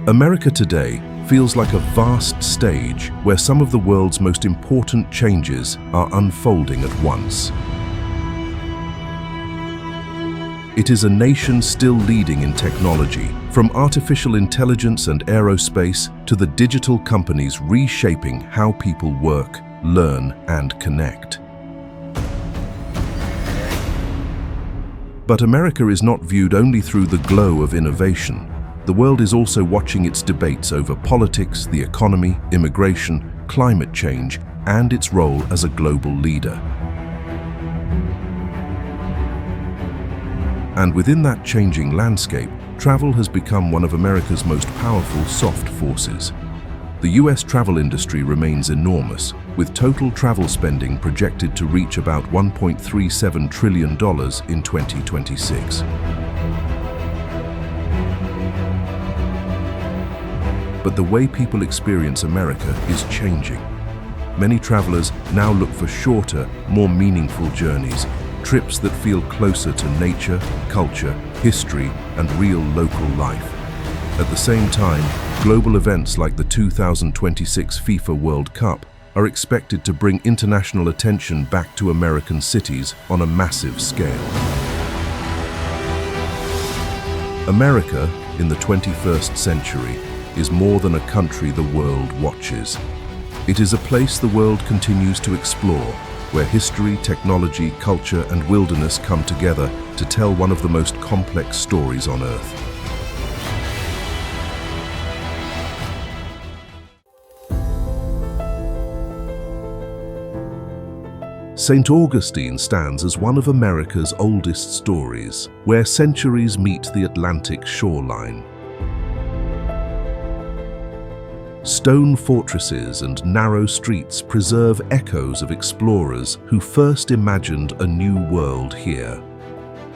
America today feels like a vast stage where some of the world's most important changes are unfolding at once. It is a nation still leading in technology, from artificial intelligence and aerospace to the digital companies reshaping how people work, learn, and connect. But America is not viewed only through the glow of innovation. The world is also watching its debates over politics, the economy, immigration, climate change, and its role as a global leader. And within that changing landscape, travel has become one of America's most powerful soft forces. The US travel industry remains enormous, with total travel spending projected to reach about $1.37 trillion in 2026. But the way people experience America is changing. Many travelers now look for shorter, more meaningful journeys, trips that feel closer to nature, culture, history, and real local life. At the same time, global events like the 2026 FIFA World Cup are expected to bring international attention back to American cities on a massive scale. America, in the 21st century, is more than a country the world watches. It is a place the world continues to explore, where history, technology, culture, and wilderness come together to tell one of the most complex stories on Earth. St. Augustine stands as one of America's oldest stories, where centuries meet the Atlantic shoreline. Stone fortresses and narrow streets preserve echoes of explorers who first imagined a new world here.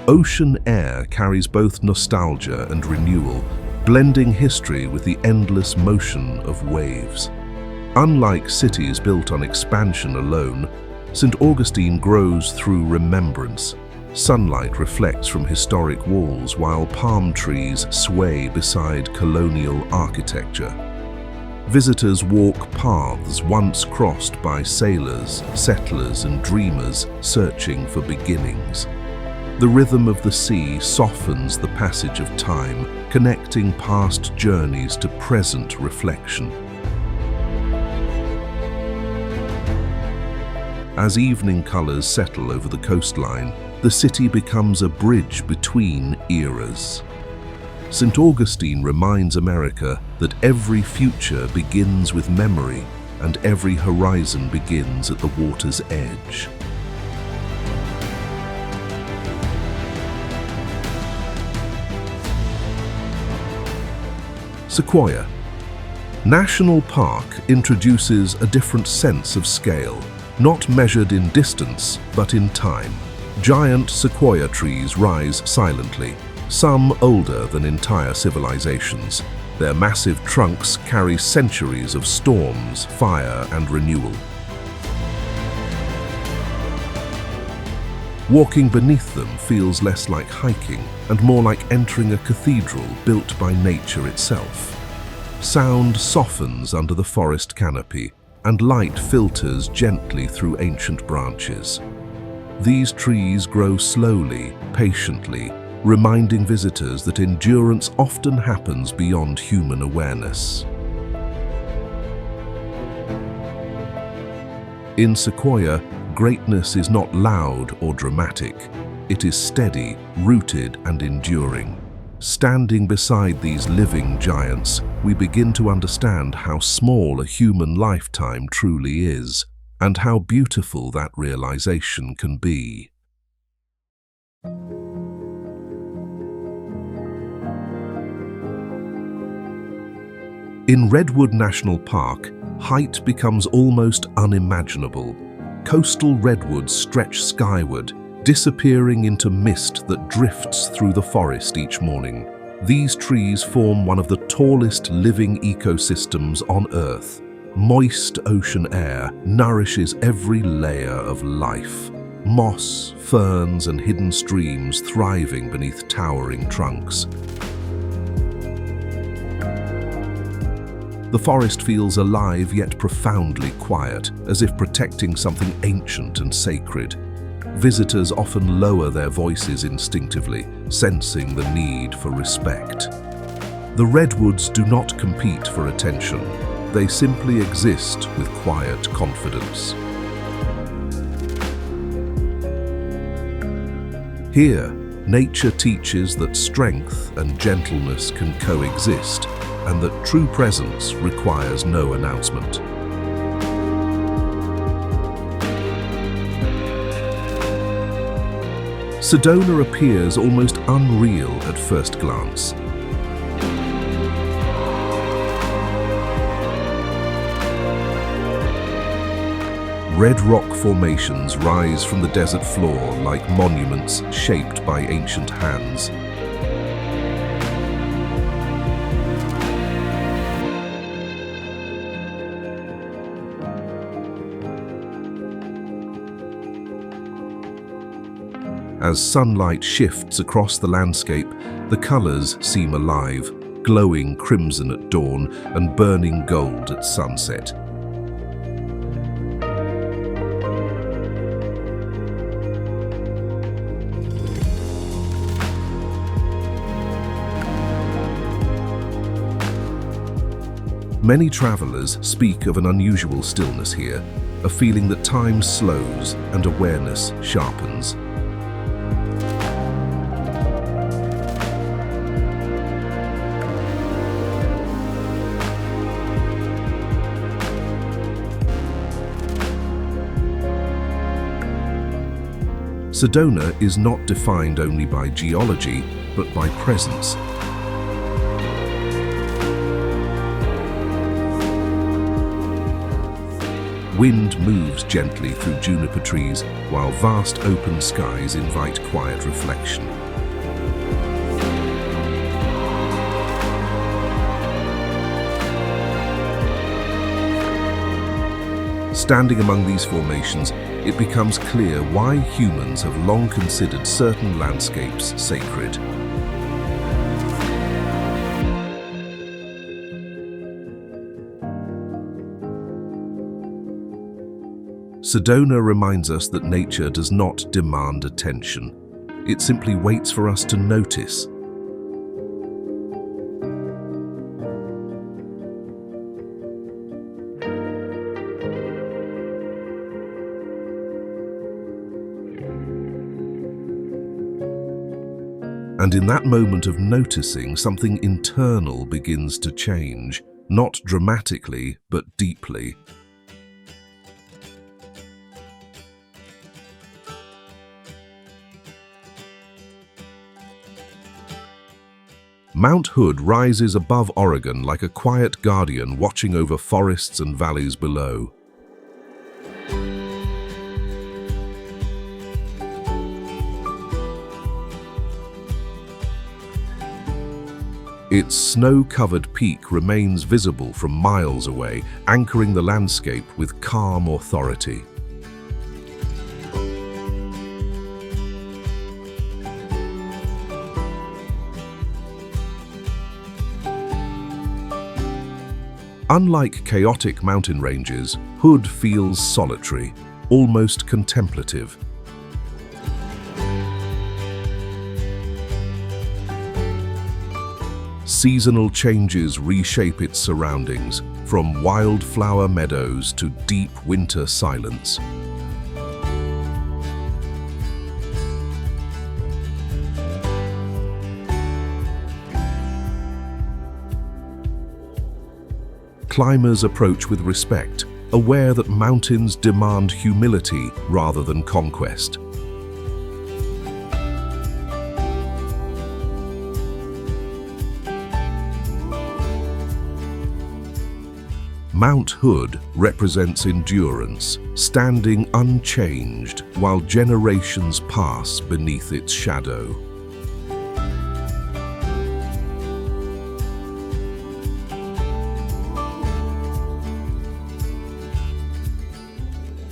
Ocean air carries both nostalgia and renewal, blending history with the endless motion of waves. Unlike cities built on expansion alone, St. Augustine grows through remembrance. Sunlight reflects from historic walls while palm trees sway beside colonial architecture. Visitors walk paths once crossed by sailors, settlers, and dreamers searching for beginnings. The rhythm of the sea softens the passage of time, connecting past journeys to present reflection. As evening colors settle over the coastline, the city becomes a bridge between eras. St. Augustine reminds America that every future begins with memory and every horizon begins at the water's edge. Sequoia National Park introduces a different sense of scale, not measured in distance, but in time. Giant sequoia trees rise silently, some older than entire civilizations. Their massive trunks carry centuries of storms, fire, and renewal. Walking beneath them feels less like hiking and more like entering a cathedral built by nature itself. Sound softens under the forest canopy, and light filters gently through ancient branches. These trees grow slowly, patiently, reminding visitors that endurance often happens beyond human awareness. In Sequoia, greatness is not loud or dramatic. It is steady, rooted, and enduring. Standing beside these living giants, we begin to understand how small a human lifetime truly is, and how beautiful that realization can be. In Redwood National Park, height becomes almost unimaginable. Coastal redwoods stretch skyward, disappearing into mist that drifts through the forest each morning. These trees form one of the tallest living ecosystems on Earth. Moist ocean air nourishes every layer of life. Moss, ferns, and hidden streams thriving beneath towering trunks. The forest feels alive yet profoundly quiet, as if protecting something ancient and sacred. Visitors often lower their voices instinctively, sensing the need for respect. The redwoods do not compete for attention. They simply exist with quiet confidence. Here, nature teaches that strength and gentleness can coexist, and that true presence requires no announcement. Sedona appears almost unreal at first glance. Red rock formations rise from the desert floor like monuments shaped by ancient hands. As sunlight shifts across the landscape, the colors seem alive, glowing crimson at dawn and burning gold at sunset. Many travelers speak of an unusual stillness here, a feeling that time slows and awareness sharpens. Sedona is not defined only by geology, but by presence. Wind moves gently through juniper trees, while vast open skies invite quiet reflection. Standing among these formations, it becomes clear why humans have long considered certain landscapes sacred. Sedona reminds us that nature does not demand attention. It simply waits for us to notice. And in that moment of noticing, something internal begins to change, not dramatically, but deeply. Mount Hood rises above Oregon like a quiet guardian watching over forests and valleys below. Its snow-covered peak remains visible from miles away, anchoring the landscape with calm authority. Unlike chaotic mountain ranges, Hood feels solitary, almost contemplative. Seasonal changes reshape its surroundings, from wildflower meadows to deep winter silence. Climbers approach with respect, aware that mountains demand humility rather than conquest. Mount Hood represents endurance, standing unchanged while generations pass beneath its shadow.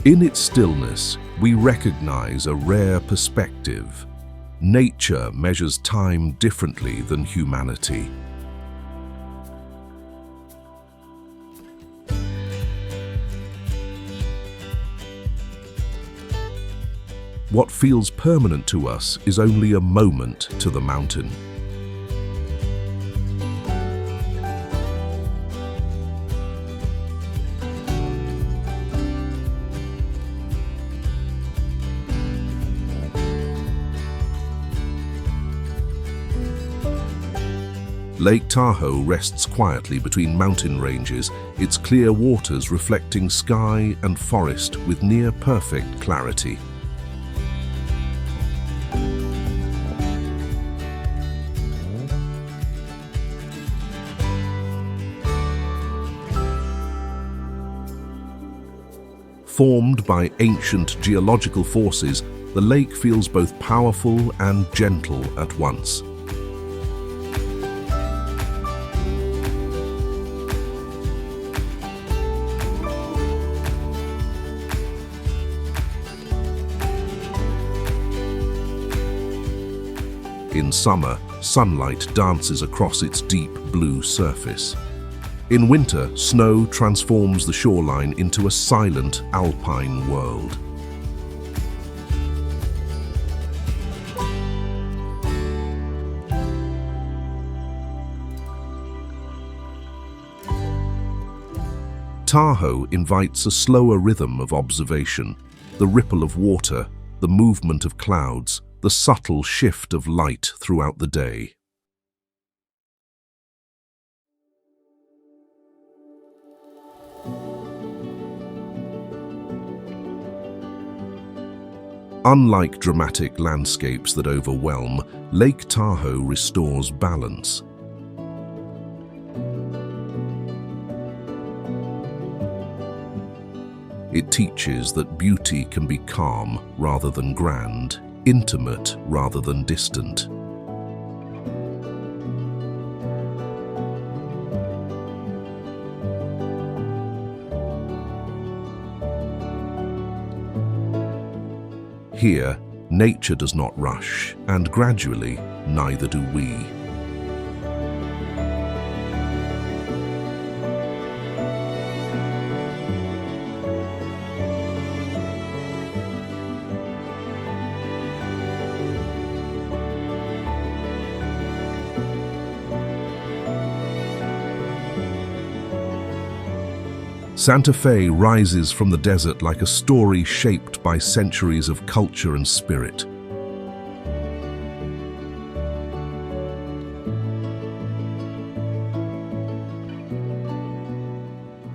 In its stillness, we recognize a rare perspective. Nature measures time differently than humanity. What feels permanent to us is only a moment to the mountain. Lake Tahoe rests quietly between mountain ranges, its clear waters reflecting sky and forest with near-perfect clarity. Formed by ancient geological forces, the lake feels both powerful and gentle at once. In summer, sunlight dances across its deep blue surface. In winter, snow transforms the shoreline into a silent alpine world. Tahoe invites a slower rhythm of observation, the ripple of water, the movement of clouds, the subtle shift of light throughout the day. Unlike dramatic landscapes that overwhelm, Lake Tahoe restores balance. It teaches that beauty can be calm rather than grand, intimate rather than distant. Here, nature does not rush, and gradually, neither do we. Santa Fe rises from the desert like a story shaped by centuries of culture and spirit.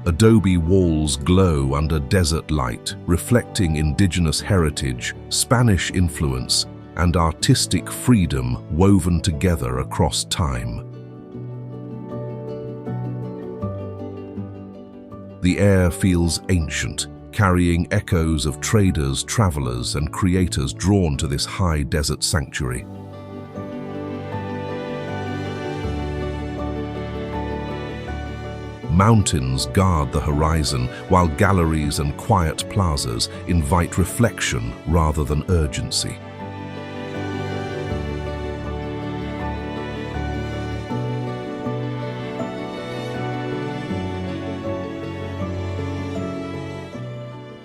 Adobe walls glow under desert light, reflecting indigenous heritage, Spanish influence, and artistic freedom woven together across time. The air feels ancient, carrying echoes of traders, travelers, and creators drawn to this high desert sanctuary. Mountains guard the horizon, while galleries and quiet plazas invite reflection rather than urgency.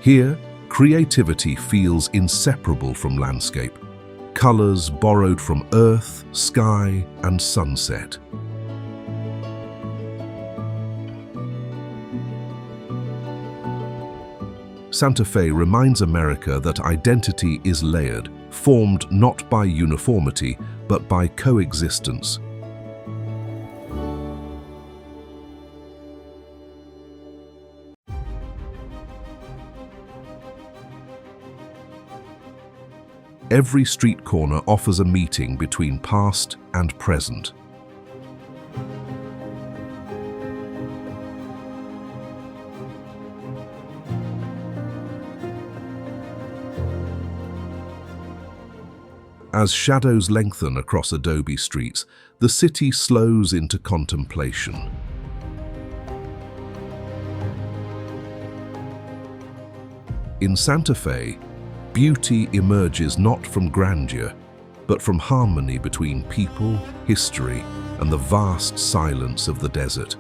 Here, creativity feels inseparable from landscape, colors borrowed from earth, sky, and sunset. Santa Fe reminds America that identity is layered, formed not by uniformity, but by coexistence. Every street corner offers a meeting between past and present. As shadows lengthen across adobe streets, the city slows into contemplation. In Santa Fe, beauty emerges not from grandeur, but from harmony between people, history, and the vast silence of the desert.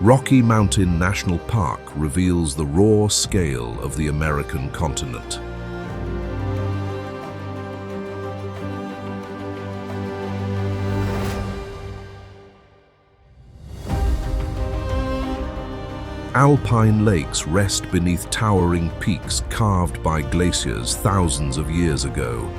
Rocky Mountain National Park reveals the raw scale of the American continent. Alpine lakes rest beneath towering peaks carved by glaciers thousands of years ago.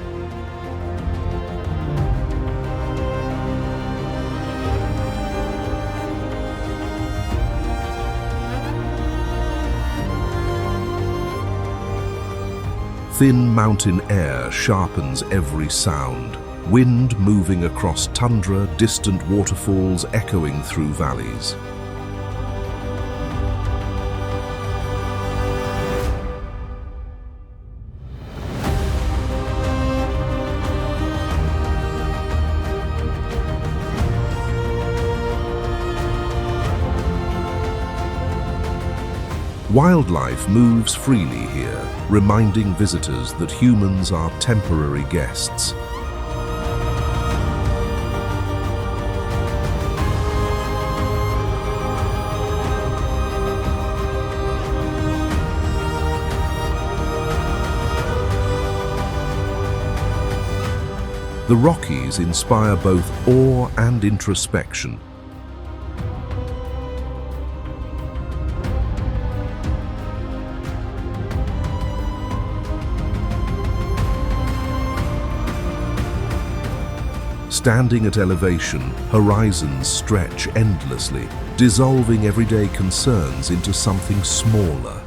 Thin mountain air sharpens every sound, wind moving across tundra, distant waterfalls echoing through valleys. Wildlife moves freely here, reminding visitors that humans are temporary guests. The Rockies inspire both awe and introspection. Standing at elevation, horizons stretch endlessly, dissolving everyday concerns into something smaller.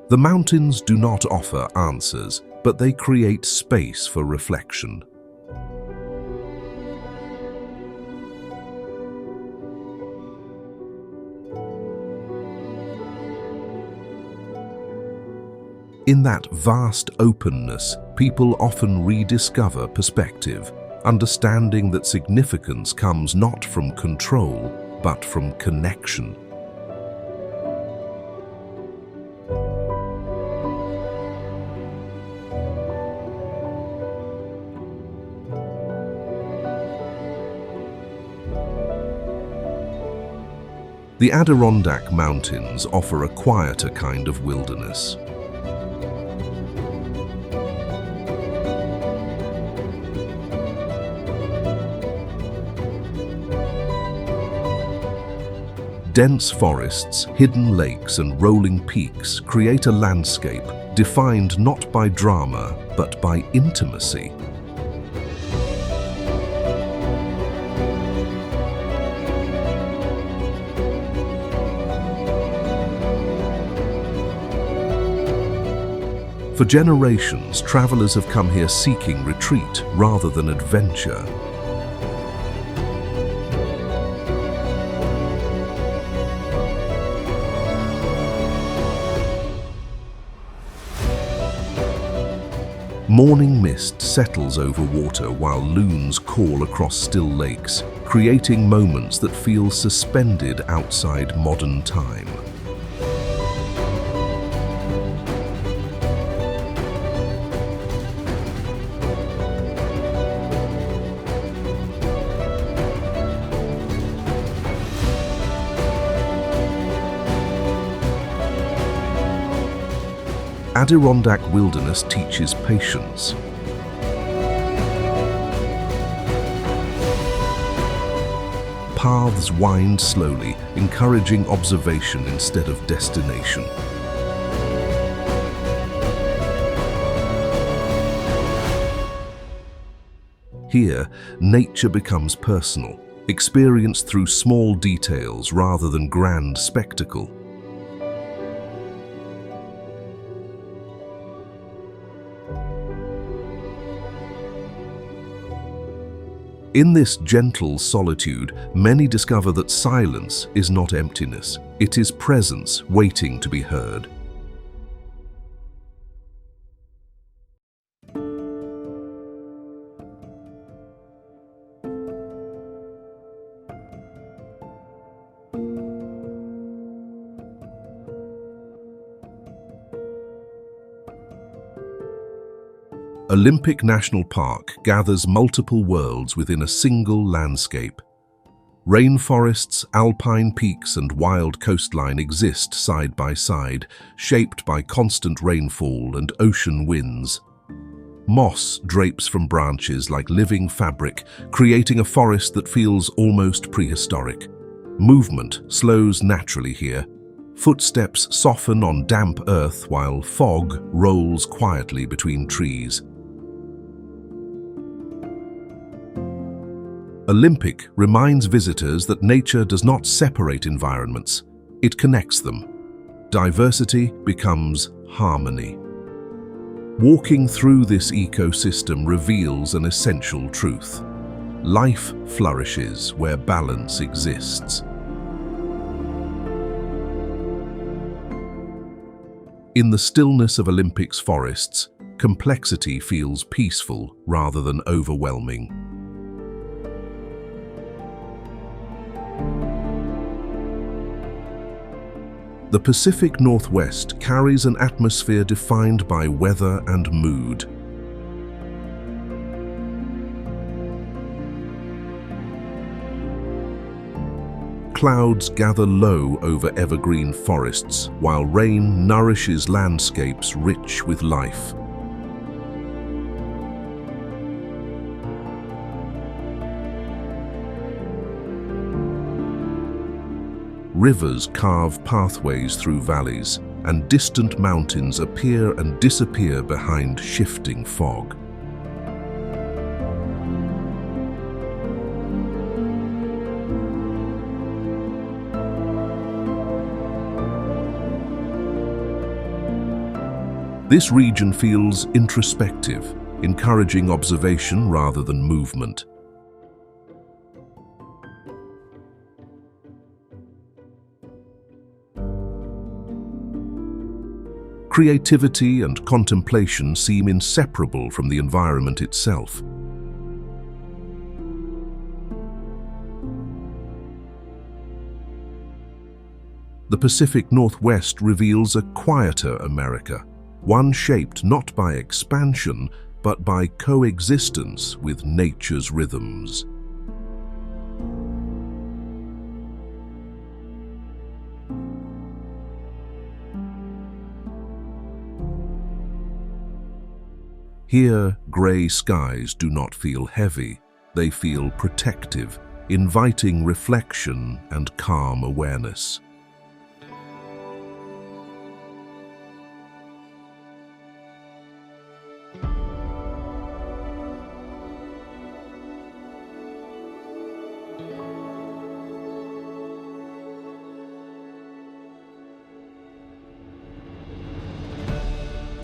The mountains do not offer answers, but they create space for reflection. In that vast openness, people often rediscover perspective, understanding that significance comes not from control, but from connection. The Adirondack Mountains offer a quieter kind of wilderness. Dense forests, hidden lakes, and rolling peaks create a landscape defined not by drama, but by intimacy. For generations, travelers have come here seeking retreat rather than adventure. Morning mist settles over water while loons call across still lakes, creating moments that feel suspended outside modern time. Adirondack wilderness teaches patience. Paths wind slowly, encouraging observation instead of destination. Here, nature becomes personal, experienced through small details rather than grand spectacle. In this gentle solitude, many discover that silence is not emptiness. It is presence waiting to be heard. Olympic National Park gathers multiple worlds within a single landscape. Rainforests, alpine peaks, and wild coastline exist side by side, shaped by constant rainfall and ocean winds. Moss drapes from branches like living fabric, creating a forest that feels almost prehistoric. Movement slows naturally here. Footsteps soften on damp earth while fog rolls quietly between trees. Olympic reminds visitors that nature does not separate environments, it connects them. Diversity becomes harmony. Walking through this ecosystem reveals an essential truth. Life flourishes where balance exists. In the stillness of Olympic's forests, complexity feels peaceful rather than overwhelming. The Pacific Northwest carries an atmosphere defined by weather and mood. Clouds gather low over evergreen forests, while rain nourishes landscapes rich with life. Rivers carve pathways through valleys, and distant mountains appear and disappear behind shifting fog. This region feels introspective, encouraging observation rather than movement. Creativity and contemplation seem inseparable from the environment itself. The Pacific Northwest reveals a quieter America, one shaped not by expansion, but by coexistence with nature's rhythms. Here, grey skies do not feel heavy, they feel protective, inviting reflection and calm awareness.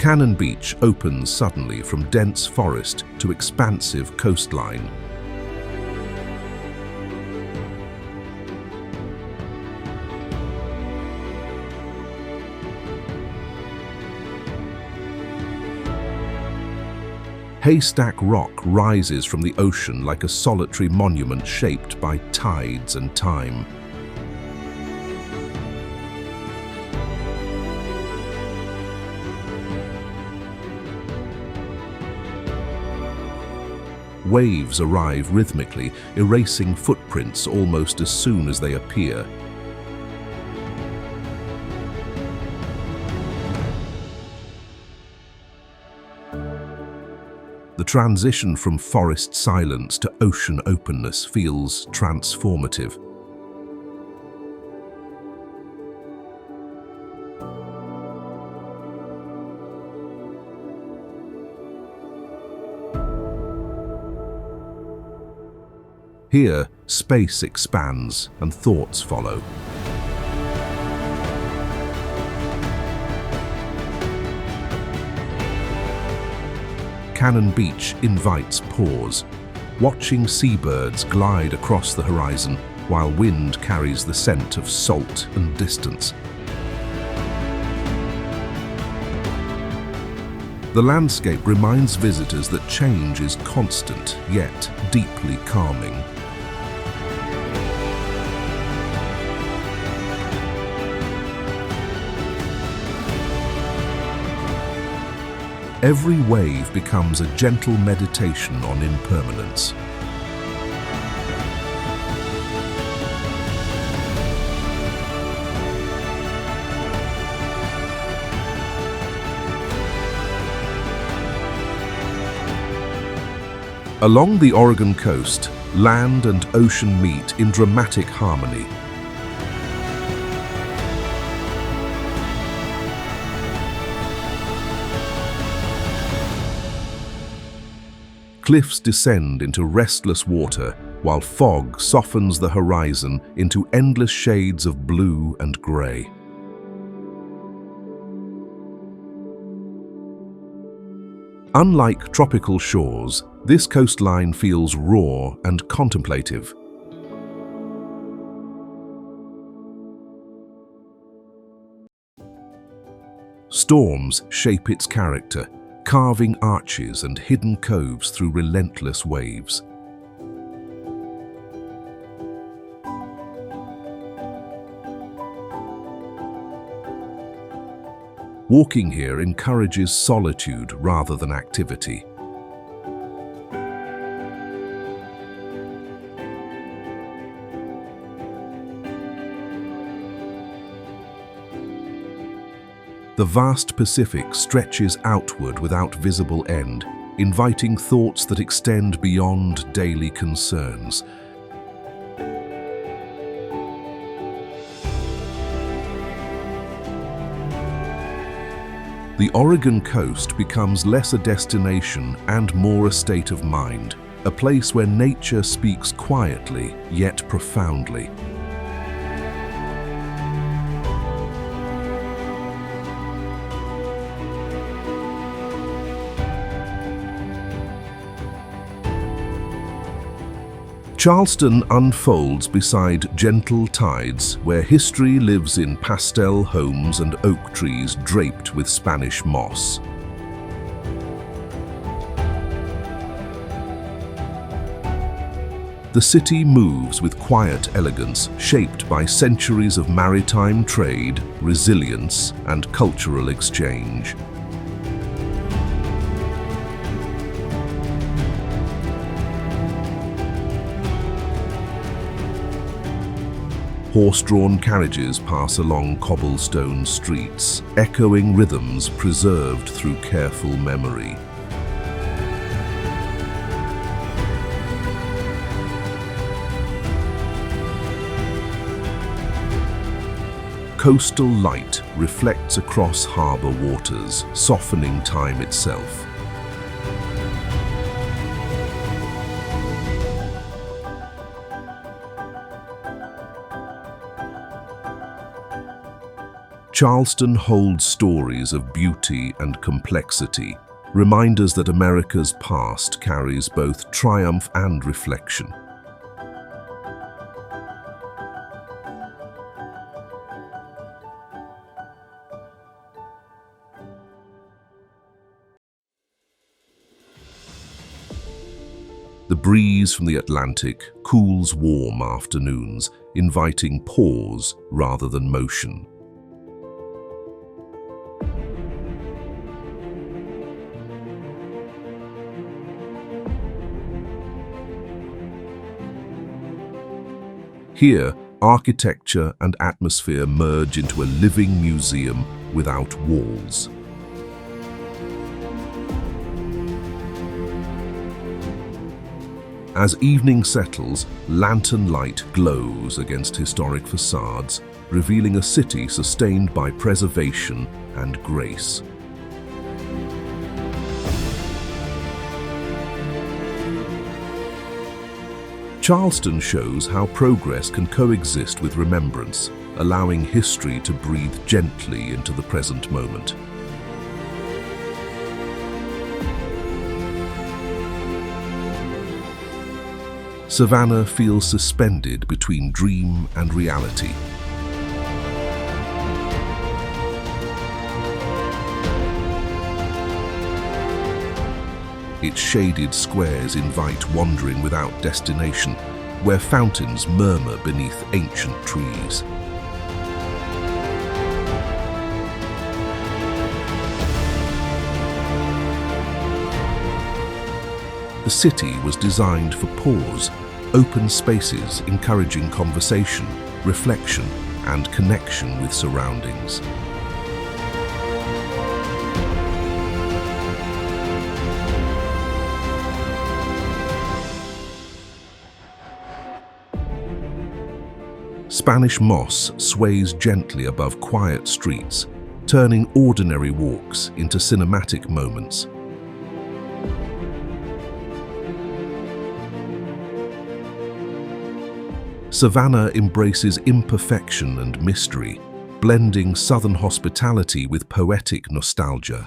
Cannon Beach opens suddenly from dense forest to expansive coastline. Haystack Rock rises from the ocean like a solitary monument shaped by tides and time. Waves arrive rhythmically, erasing footprints almost as soon as they appear. The transition from forest silence to ocean openness feels transformative. Here, space expands and thoughts follow. Cannon Beach invites pause, watching seabirds glide across the horizon while wind carries the scent of salt and distance. The landscape reminds visitors that change is constant, yet deeply calming. Every wave becomes a gentle meditation on impermanence. Along the Oregon coast, land and ocean meet in dramatic harmony. Cliffs descend into restless water, while fog softens the horizon into endless shades of blue and gray. Unlike tropical shores, this coastline feels raw and contemplative. Storms shape its character, carving arches and hidden coves through relentless waves. Walking here encourages solitude rather than activity. The vast Pacific stretches outward without visible end, inviting thoughts that extend beyond daily concerns. The Oregon coast becomes less a destination and more a state of mind, a place where nature speaks quietly yet profoundly. Charleston unfolds beside gentle tides where history lives in pastel homes and oak trees draped with Spanish moss. The city moves with quiet elegance shaped by centuries of maritime trade, resilience, and cultural exchange. Horse-drawn carriages pass along cobblestone streets, echoing rhythms preserved through careful memory. Coastal light reflects across harbor waters, softening time itself. Charleston holds stories of beauty and complexity, reminders that America's past carries both triumph and reflection. The breeze from the Atlantic cools warm afternoons, inviting pause rather than motion. Here, architecture and atmosphere merge into a living museum without walls. As evening settles, lantern light glows against historic facades, revealing a city sustained by preservation and grace. Charleston shows how progress can coexist with remembrance, allowing history to breathe gently into the present moment. Savannah feels suspended between dream and reality. Its shaded squares invite wandering without destination, where fountains murmur beneath ancient trees. The city was designed for pause, open spaces encouraging conversation, reflection, and connection with surroundings. Spanish moss sways gently above quiet streets, turning ordinary walks into cinematic moments. Savannah embraces imperfection and mystery, blending southern hospitality with poetic nostalgia.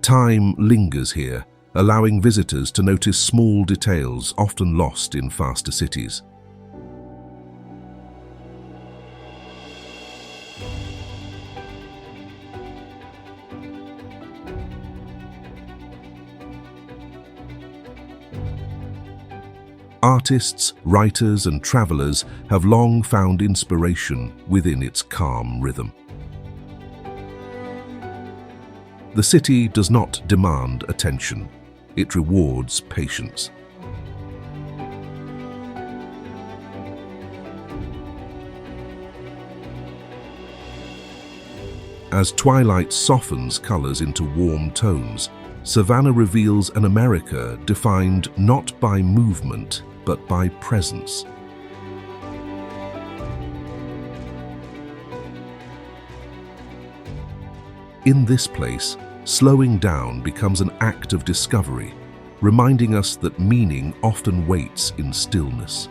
Time lingers here, allowing visitors to notice small details often lost in faster cities. Artists, writers, and travelers have long found inspiration within its calm rhythm. The city does not demand attention. It rewards patience. As twilight softens colors into warm tones, Savannah reveals an America defined not by movement, but by presence. In this place, slowing down becomes an act of discovery, reminding us that meaning often waits in stillness.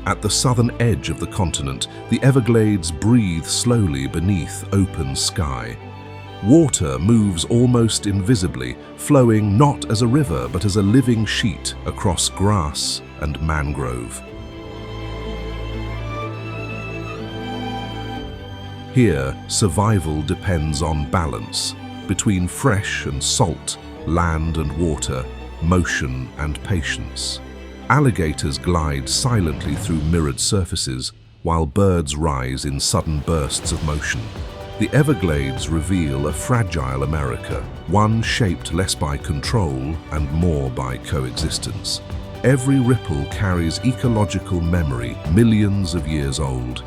At the southern edge of the continent, the Everglades breathe slowly beneath open sky. Water moves almost invisibly, flowing not as a river but as a living sheet across grass and mangrove. Here, survival depends on balance between fresh and salt, land and water, motion and patience. Alligators glide silently through mirrored surfaces, while birds rise in sudden bursts of motion. The Everglades reveal a fragile America, one shaped less by control and more by coexistence. Every ripple carries ecological memory millions of years old.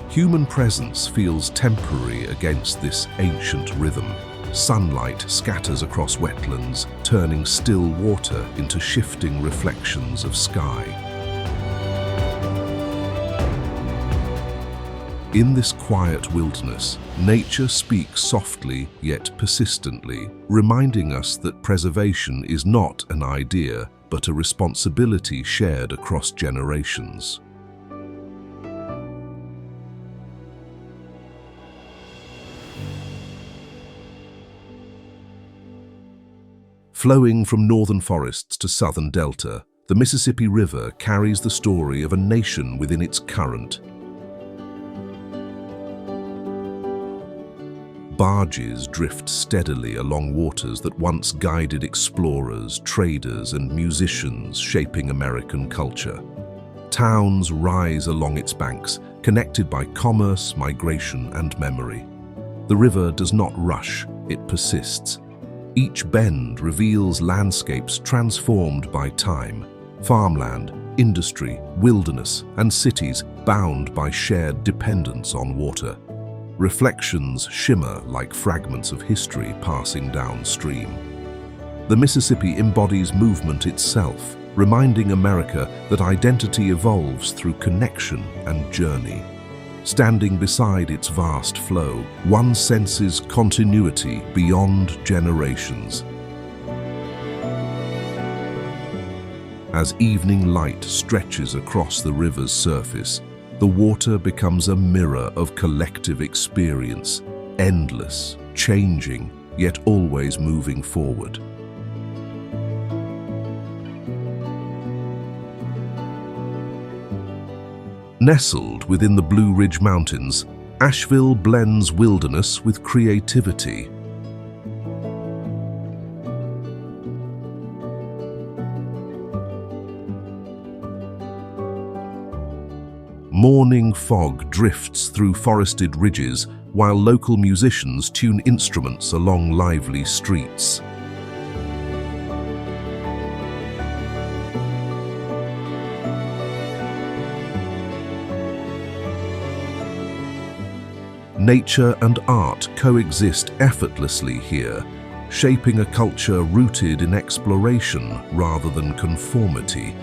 Human presence feels temporary against this ancient rhythm. Sunlight scatters across wetlands, turning still water into shifting reflections of sky. In this quiet wilderness, nature speaks softly yet persistently, reminding us that preservation is not an idea, but a responsibility shared across generations. Flowing from northern forests to southern delta, the Mississippi River carries the story of a nation within its current. Barges drift steadily along waters that once guided explorers, traders, and musicians shaping American culture. Towns rise along its banks, connected by commerce, migration, and memory. The river does not rush, it persists. Each bend reveals landscapes transformed by time, farmland, industry, wilderness, and cities bound by shared dependence on water. Reflections shimmer like fragments of history passing downstream. The Mississippi embodies movement itself, reminding America that identity evolves through connection and journey. Standing beside its vast flow, one senses continuity beyond generations. As evening light stretches across the river's surface, the water becomes a mirror of collective experience, endless, changing, yet always moving forward. Nestled within the Blue Ridge Mountains, Asheville blends wilderness with creativity. Morning fog drifts through forested ridges, while local musicians tune instruments along lively streets. Nature and art coexist effortlessly here, shaping a culture rooted in exploration rather than conformity.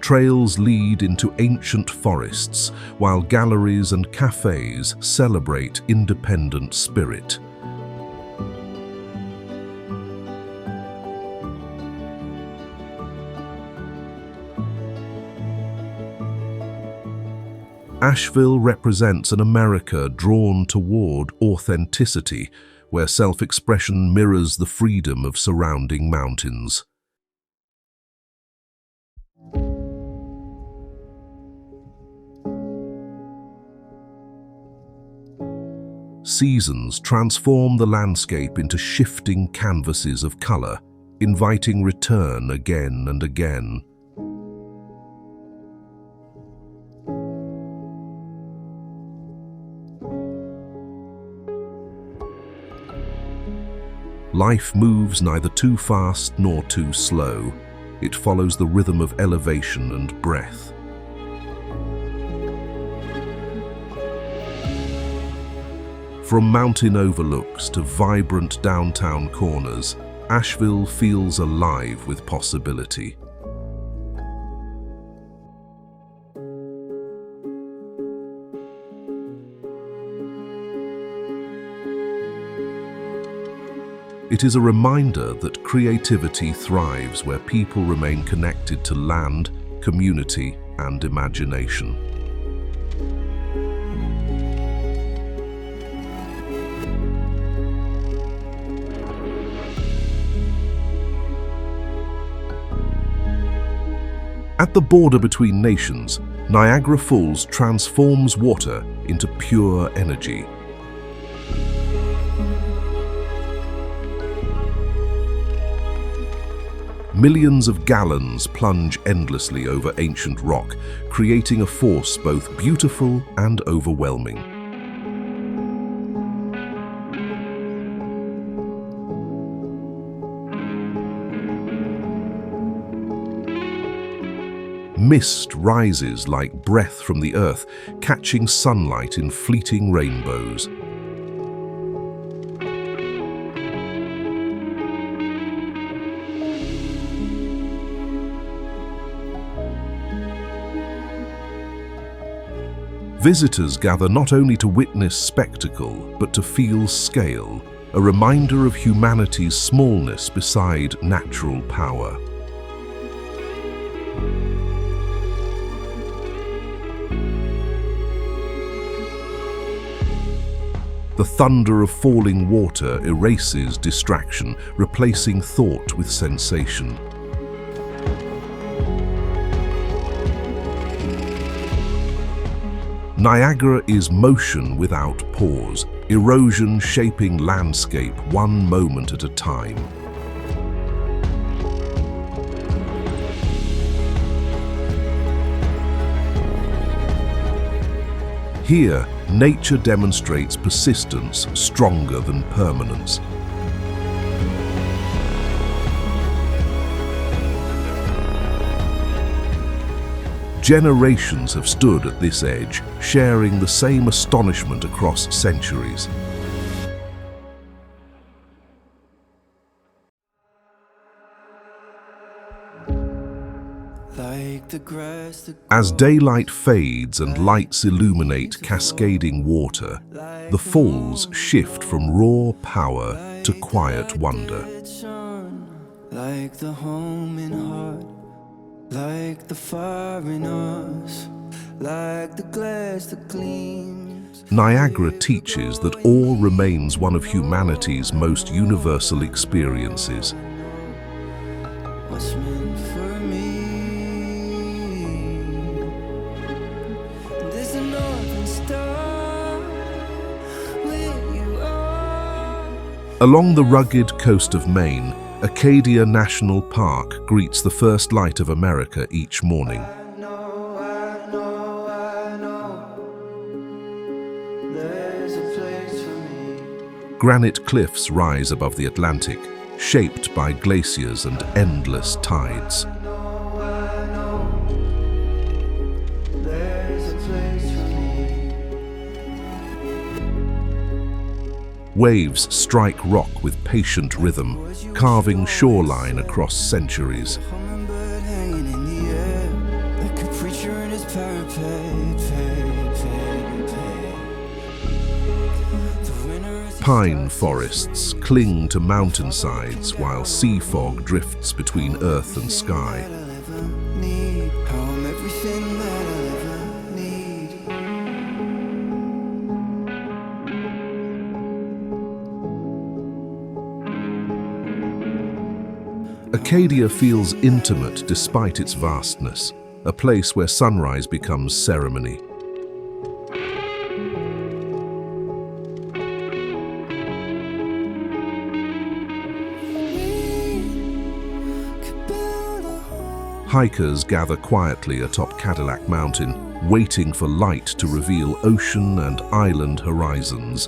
Trails lead into ancient forests, while galleries and cafes celebrate independent spirit. Asheville represents an America drawn toward authenticity, where self-expression mirrors the freedom of surrounding mountains. Seasons transform the landscape into shifting canvases of color, inviting return again and again. Life moves neither too fast nor too slow. It follows the rhythm of elevation and breath. From mountain overlooks to vibrant downtown corners, Asheville feels alive with possibility. It is a reminder that creativity thrives where people remain connected to land, community, and imagination. At the border between nations, Niagara Falls transforms water into pure energy. Millions of gallons plunge endlessly over ancient rock, creating a force both beautiful and overwhelming. Mist rises like breath from the earth, catching sunlight in fleeting rainbows. Visitors gather not only to witness spectacle, but to feel scale, a reminder of humanity's smallness beside natural power. The thunder of falling water erases distraction, replacing thought with sensation. Niagara is motion without pause, erosion shaping landscape one moment at a time. Here, nature demonstrates persistence stronger than permanence. Generations have stood at this edge, sharing the same astonishment across centuries. As daylight fades and lights illuminate cascading water, the falls shift from raw power to quiet wonder. Like the home in heart, like the fire in us, like the glass that gleams. Niagara teaches that awe remains one of humanity's most universal experiences. Along the rugged coast of Maine, Acadia National Park greets the first light of America each morning. I know, there's a place for me. Granite cliffs rise above the Atlantic, shaped by glaciers and endless tides. I know, there's a place for me. Waves strike rock with patient rhythm, carving shoreline across centuries. Hummingbird hanging in the air, like a preacher in his parapet. The winter is Pine forests cling to mountainsides while sea fog drifts between earth and sky. that I'll ever need. How I'm everything that I'll ever need. Acadia feels intimate despite its vastness, a place where sunrise becomes ceremony. Hikers gather quietly atop Cadillac Mountain, waiting for light to reveal ocean and island horizons.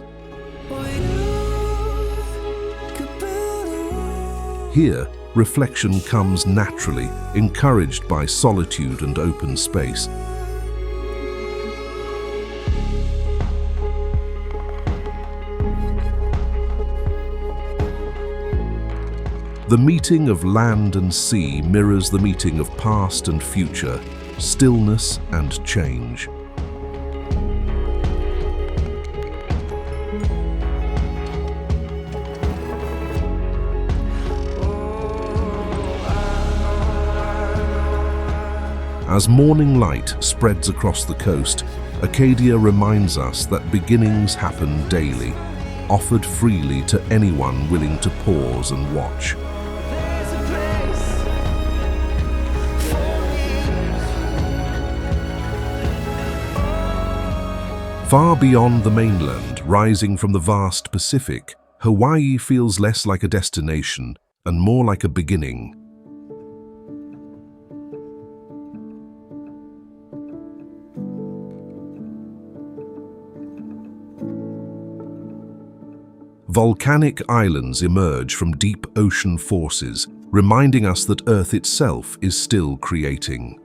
Here, reflection comes naturally, encouraged by solitude and open space. The meeting of land and sea mirrors the meeting of past and future, stillness and change. As morning light spreads across the coast, Acadia reminds us that beginnings happen daily, offered freely to anyone willing to pause and watch. There's a place for me. Far beyond the mainland, rising from the vast Pacific, Hawaii feels less like a destination and more like a beginning. Volcanic islands emerge from deep ocean forces, reminding us that Earth itself is still creating.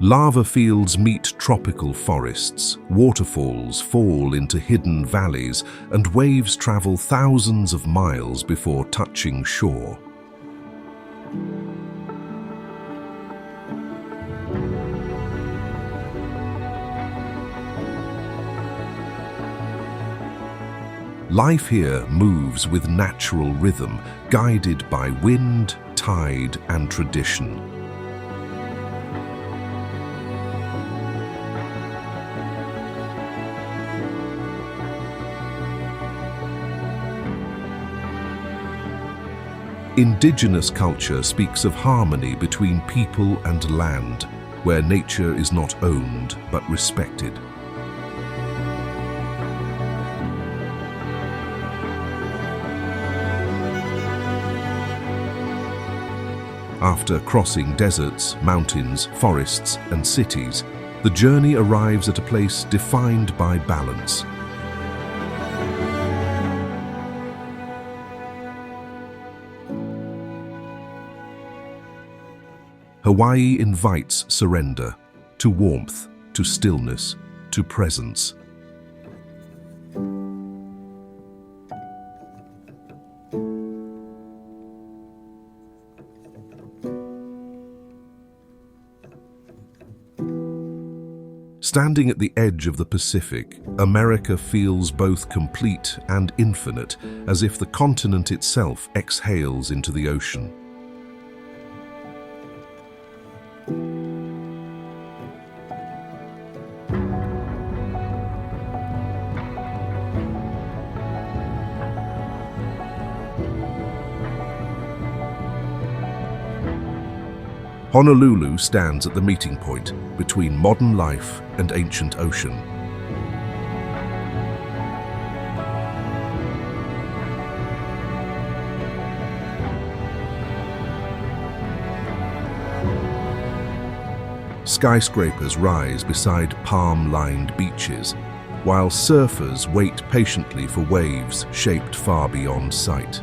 Lava fields meet tropical forests, waterfalls fall into hidden valleys, and waves travel thousands of miles before touching shore. Life here moves with natural rhythm, guided by wind, tide, and tradition. Indigenous culture speaks of harmony between people and land, where nature is not owned but respected. After crossing deserts, mountains, forests, and cities, the journey arrives at a place defined by balance. Hawaii invites surrender, to warmth, to stillness, to presence. Standing at the edge of the Pacific, America feels both complete and infinite, as if the continent itself exhales into the ocean. Honolulu stands at the meeting point between modern life and ancient ocean. Skyscrapers rise beside palm-lined beaches, while surfers wait patiently for waves shaped far beyond sight.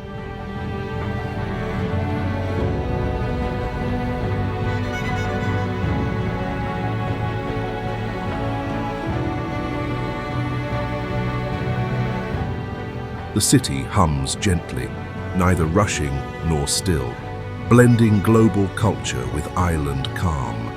The city hums gently, neither rushing nor still, blending global culture with island calm.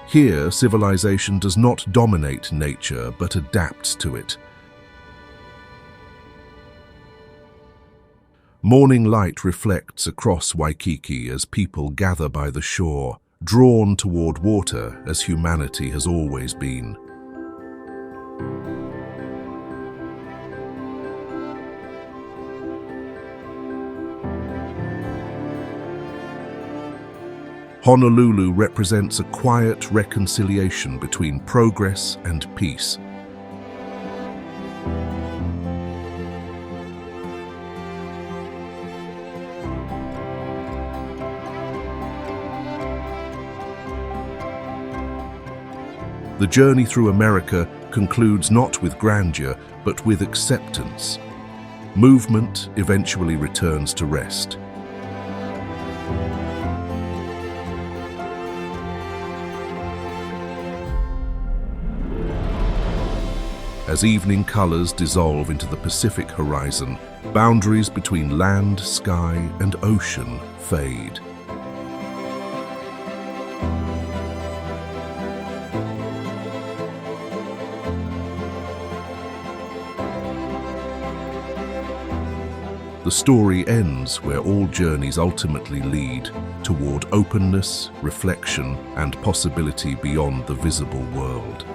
Here, civilization does not dominate nature, but adapts to it. Morning light reflects across Waikiki as people gather by the shore, drawn toward water as humanity has always been. Honolulu represents a quiet reconciliation between progress and peace. The journey through America concludes not with grandeur, but with acceptance. Movement eventually returns to rest. As evening colors dissolve into the Pacific horizon, boundaries between land, sky, and ocean fade. The story ends where all journeys ultimately lead toward openness, reflection, and possibility beyond the visible world.